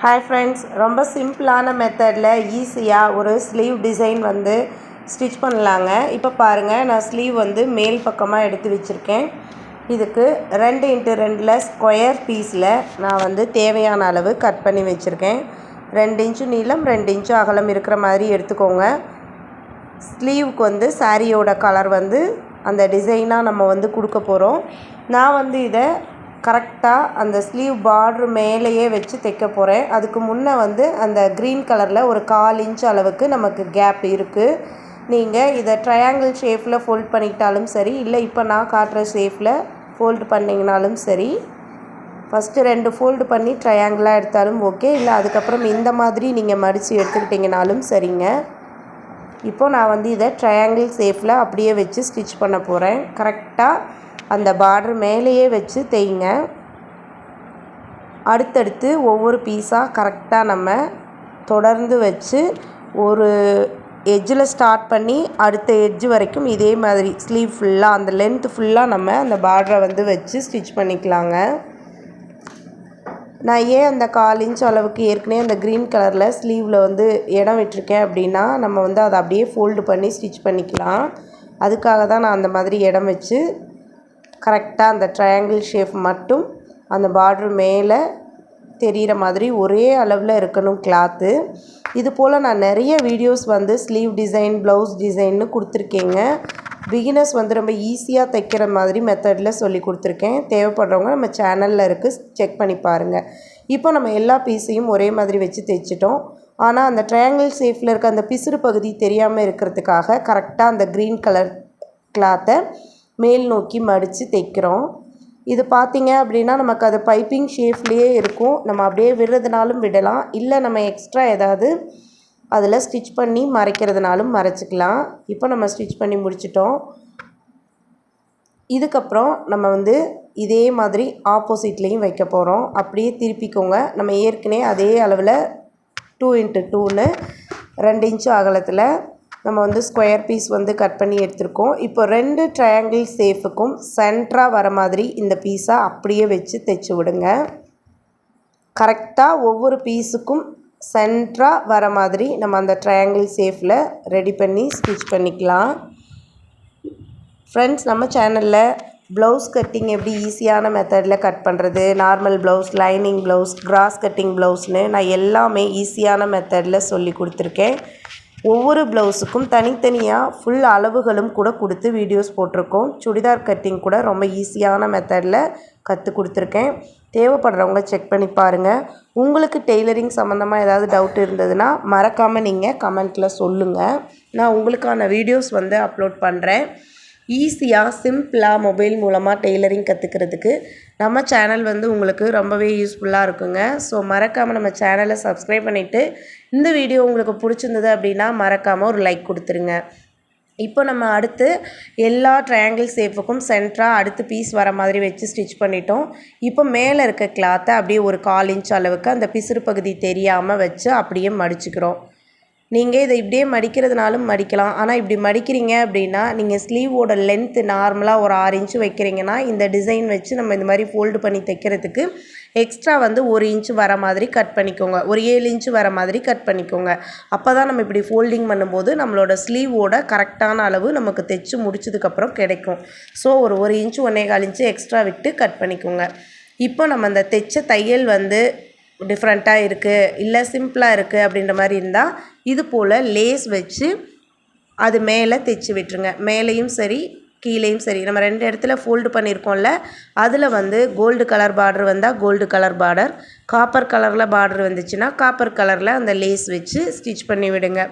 Hi friends, ரொம்ப சிம்பிளான மெத்தடில் ஈஸியாக ஒரு ஸ்லீவ் டிசைன் வந்து ஸ்டிச் பண்ணலாங்க. இப்போ பாருங்கள், நான் ஸ்லீவ் வந்து மேல் பக்கமாக எடுத்து வச்சுருக்கேன். இதுக்கு 2x2 ஸ்கொயர் பீஸில் நான் வந்து தேவையான அளவு கட் பண்ணி வச்சுருக்கேன். 2 இன்ச்சு நீளம் 2 இன்ச்சு அகலம் இருக்கிற மாதிரி எடுத்துக்கோங்க. ஸ்லீவுக்கு வந்து சாரியோட கலர் வந்து அந்த டிசைனாக நம்ம வந்து கொடுக்க போகிறோம். நான் வந்து இதை கரெக்டாக அந்த ஸ்லீவ் பார்ட்ரு மேலேயே வச்சு தைக்க போகிறேன். அதுக்கு முன்னே வந்து அந்த க்ரீன் கலரில் ஒரு 1/4 இன்ச் அளவுக்கு நமக்கு கேப் இருக்குது. நீங்கள் இதை ட்ரையாங்கிள் ஷேப்பில் ஃபோல்ட் பண்ணிக்கிட்டாலும் சரி, இல்லை இப்போ நான் காட்டுற ஷேப்பில் ஃபோல்டு பண்ணிங்கனாலும் சரி. ஃபஸ்ட்டு 2 ஃபோல்டு பண்ணி ட்ரையாங்கிளாக எடுத்தாலும் ஓகே, இல்லை அதுக்கப்புறம் இந்த மாதிரி நீங்கள் மடித்து எடுத்துக்கிட்டிங்கனாலும் சரிங்க. இப்போ நான் வந்து இதை ட்ரையாங்கிள் ஷேப்பில் அப்படியே வச்சு ஸ்டிச் பண்ண போகிறேன். கரெக்டாக அந்த பார்டர் மேலேயே வச்சு தைங்க. அடுத்தடுத்து ஒவ்வொரு பீஸாக கரெக்டாக நம்ம தொடர்ந்து வச்சு ஒரு எட்ஜில் ஸ்டார்ட் பண்ணி அடுத்த எட்ஜு வரைக்கும் இதே மாதிரி ஸ்லீவ் ஃபுல்லாக அந்த லென்த்து ஃபுல்லாக நம்ம அந்த பார்டரை வந்து வச்சு ஸ்டிச் பண்ணிக்கலாங்க. நான் ஏன் அந்த 1/4 இன்ச் அளவுக்கு ஏற்கனவே அந்த க்ரீன் கலரில் ஸ்லீவில் வந்து இடம் விட்டுருக்கேன் அப்படின்னா, நம்ம வந்து அதை அப்படியே ஃபோல்டு பண்ணி ஸ்டிச் பண்ணிக்கலாம். அதுக்காக தான் நான் அந்த மாதிரி இடம் வச்சு கரெக்டாக அந்த ட்ரையாங்கிள் ஷேப் மட்டும் அந்த பார்டர் மேலே தெரிகிற மாதிரி ஒரே அளவில் இருக்கணும் கிளாத்து. இது போல் நான் நிறைய வீடியோஸ் வந்து ஸ்லீவ் டிசைன், ப்ளவுஸ் டிசைன்னு கொடுத்துருக்கேங்க. பிகினர்ஸ் வந்து ரொம்ப ஈஸியாக தைக்கிற மாதிரி மெத்தடில் சொல்லி கொடுத்துருக்கேன். தேவைப்படுறவங்க நம்ம சேனலில் இருக்குது, செக் பண்ணி பாருங்கள். இப்போ நம்ம எல்லா பீஸையும் ஒரே மாதிரி வச்சு தைச்சிட்டோம். ஆனால் அந்த ட்ரையாங்கிள் ஷேப்பில் இருக்க அந்த பிசுறு பகுதி தெரியாமல் இருக்கிறதுக்காக கரெக்டாக அந்த க்ரீன் கலர் கிளாத்தை மேல் நோக்கி மடித்து தைக்கிறோம். இது பார்த்திங்க அப்படின்னா நமக்கு அது பைப்பிங் ஷேப்லேயே இருக்கும். நம்ம அப்படியே விடுறதுனாலும் விடலாம், இல்லை நம்ம எக்ஸ்ட்ரா ஏதாவது அதில் ஸ்டிச் பண்ணி மறைக்கிறதுனாலும் மறைச்சிக்கலாம். இப்போ நம்ம ஸ்டிச் பண்ணி முடிச்சிட்டோம். இதுக்கப்புறம் நம்ம வந்து இதே மாதிரி ஆப்போசிட்லேயும் வைக்க போகிறோம். அப்படியே திருப்பிக்கோங்க. நம்ம ஏற்கனவே அதே அளவில் 2x2ன்னு 2 இன்ச்சு அகலத்தில் நம்ம வந்து ஸ்கொயர் பீஸ் வந்து கட் பண்ணி எடுத்துருக்கோம். இப்போ 2 ட்ரையாங்கிள் ஷேப்புக்கும் சென்டராக வர மாதிரி இந்த பீஸை அப்படியே வச்சு தைச்சி விடுங்க. கரெக்டாக ஒவ்வொரு பீஸுக்கும் சென்டராக வர மாதிரி நம்ம அந்த ட்ரையாங்கிள் ஷேப்பில் ரெடி பண்ணி ஸ்டிச் பண்ணிக்கலாம். ஃப்ரெண்ட்ஸ், நம்ம சேனலில் ப்ளவுஸ் கட்டிங் எப்படி ஈஸியான மெத்தடில் கட் பண்ணுறது, normal blouse, lining blouse, cross cutting ப்ளவுஸ்னு நான் எல்லாமே ஈஸியான மெத்தடில் சொல்லி கொடுத்துருக்கேன். ஒவ்வொரு ப்ளவுஸுக்கும் தனித்தனியாக ஃபுல் அளவுகளும் கூட கொடுத்து வீடியோஸ் போட்டிருக்கோம். சுடிதார் கட்டிங் கூட ரொம்ப ஈஸியான மெத்தடில் கற்றுக் கொடுத்துருக்கேன். தேவைப்படுறவங்க செக் பண்ணி பாருங்கள். உங்களுக்கு டெய்லரிங் சம்மந்தமாக ஏதாவது டவுட் இருந்ததுன்னா மறக்காமல் நீங்கள் கமெண்ட்டில் சொல்லுங்கள். நான் உங்களுக்கான வீடியோஸ் வந்து அப்லோட் பண்ணுறேன். ஈஸியாக சிம்பிளாக மொபைல் மூலமாக டெய்லரிங் கற்றுக்கிறதுக்கு நம்ம சேனல் வந்து உங்களுக்கு ரொம்பவே யூஸ்ஃபுல்லாக இருக்குங்க. ஸோ மறக்காமல் நம்ம சேனலை சப்ஸ்கிரைப் பண்ணிவிட்டு, இந்த வீடியோ உங்களுக்கு பிடிச்சிருந்தது அப்படின்னா மறக்காமல் ஒரு லைக் கொடுத்துருங்க. இப்போ நம்ம அடுத்து எல்லா ட்ரையாங்கிள் ஷேப்புக்கும் சென்டராக அடுத்து பீஸ் வர மாதிரி வச்சு ஸ்டிச் பண்ணிட்டோம். இப்போ மேலே இருக்க கிளாத்தை அப்படியே ஒரு 1/4 இன்ச் அளவுக்கு அந்த பிசுறு பகுதி தெரியாமல் வச்சு அப்படியே மடிச்சுக்கிறோம். நீங்கள் இதை இப்படியே மடிக்கிறதுனாலும் மடிக்கலாம். ஆனால் இப்படி மடிக்கிறீங்க அப்படின்னா நீங்கள் ஸ்லீவோட லென்த்து நார்மலாக ஒரு 6 இன்ச்சு வைக்கிறீங்கன்னா இந்த டிசைன் வச்சு நம்ம இந்த மாதிரி ஃபோல்டு பண்ணி தைக்கிறதுக்கு எக்ஸ்ட்ரா வந்து 1 இன்ச்சு வர மாதிரி கட் பண்ணிக்கோங்க. ஒரு 7 இன்ச்சு வர மாதிரி கட் பண்ணிக்கோங்க. அப்போ தான் நம்ம இப்படி ஃபோல்டிங் பண்ணும்போது நம்மளோட ஸ்லீவோட கரெக்டான அளவு நமக்கு தைச்சு முடிச்சதுக்கப்புறம் கிடைக்கும். ஸோ ஒரு 1 இன்ச்சு 1.25 இன்ச்சு எக்ஸ்ட்ரா விட்டு கட் பண்ணிக்கோங்க. இப்போ நம்ம அந்த தைச்ச தையல் வந்து டிஃப்ரெண்ட்டாக இருக்குது, இல்லை சிம்பிளாக இருக்குது அப்படின்ற மாதிரி இருந்தால் இது போல் லேஸ் வச்சு அது மேலே தைச்சி விட்டுருங்க. மேலேயும் சரி கீழேயும் சரி, நம்ம 2 இடத்துல ஃபோல்டு பண்ணியிருக்கோம்ல, அதில் வந்து கோல்டு கலர் பார்டர் வந்தால் கோல்டு கலர் பார்டர், காப்பர் கலரில் பார்டர் வந்துச்சுன்னா காப்பர் கலரில் அந்த லேஸ் வச்சு ஸ்டிச் பண்ணி விடுங்க.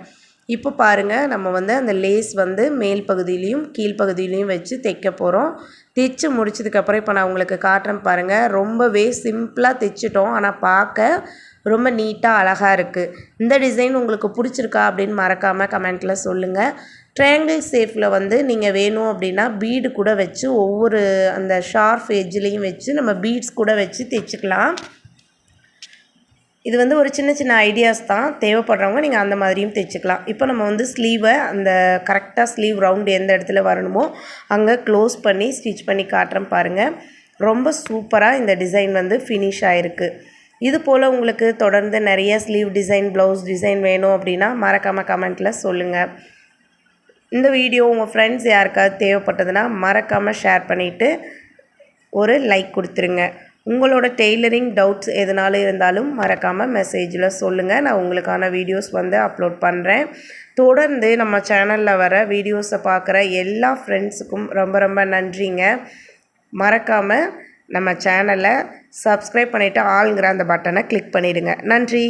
இப்போ பாருங்கள், நம்ம வந்து அந்த லேஸ் வந்து மேல் பகுதியிலையும் கீழ்ப்பகுதியிலையும் வச்சு தைக்க போகிறோம். தைச்சு முடிச்சதுக்கப்புறம் இப்போ நான் உங்களுக்கு காட்டுறேன் பாருங்கள். ரொம்பவே சிம்பிளாக தைச்சிட்டோம், ஆனால் பார்க்க ரொம்ப நீட்டாக அழகாக இருக்குது. இந்த டிசைன் உங்களுக்கு பிடிச்சிருக்கா அப்படின்னு மறக்காமல் கமெண்ட்டில் சொல்லுங்கள். ட்ரையாங்கிள் ஷேப்பில் வந்து நீங்கள் வேணும் அப்படின்னா பீடு கூட வச்சு ஒவ்வொரு அந்த ஷார்ப் எட்ஜ்லேயும் வச்சு நம்ம பீட்ஸ் கூட வச்சு தைச்சிக்கலாம். இது வந்து ஒரு சின்ன சின்ன ஐடியாஸ் தான். தேவைப்படுறவங்க நீங்கள் அந்த மாதிரியும் தைச்சிக்கலாம். இப்போ நம்ம வந்து ஸ்லீவை அந்த கரெக்டாக ஸ்லீவ் ரவுண்டு எந்த இடத்துல வரணுமோ அங்கே க்ளோஸ் பண்ணி ஸ்டிச் பண்ணி காட்டுறேன் பாருங்கள். ரொம்ப சூப்பராக இந்த டிசைன் வந்து ஃபினிஷ் ஆகிருக்கு. இது போல் உங்களுக்கு தொடர்ந்து நிறைய ஸ்லீவ் டிசைன் ப்ளவுஸ் டிசைன் வேணும் அப்படின்னா மறக்காமல் கமெண்ட்டில் சொல்லுங்கள். இந்த வீடியோ உங்கள் ஃப்ரெண்ட்ஸ் யாருக்காவது தேவைப்பட்டதுன்னா மறக்காமல் ஷேர் பண்ணிவிட்டு ஒரு லைக் கொடுத்துருங்க. உங்களோட டெய்லரிங் டவுட்ஸ் எதுனாலும் இருந்தாலும் மறக்காமல் மெசேஜில் சொல்லுங்கள். நான் உங்களுக்கான வீடியோஸ் அப்லோட் பண்ணுறேன். தொடர்ந்து நம்ம சேனலில் வர வீடியோஸை பார்க்குற எல்லா ஃப்ரெண்ட்ஸுக்கும் ரொம்ப ரொம்ப நன்றிங்க. மறக்காமல் நம்ம சேனலை சப்ஸ்கிரைப் பண்ணிவிட்டு ஆளுங்கிற அந்த பட்டனை கிளிக் பண்ணிவிடுங்க. நன்றி.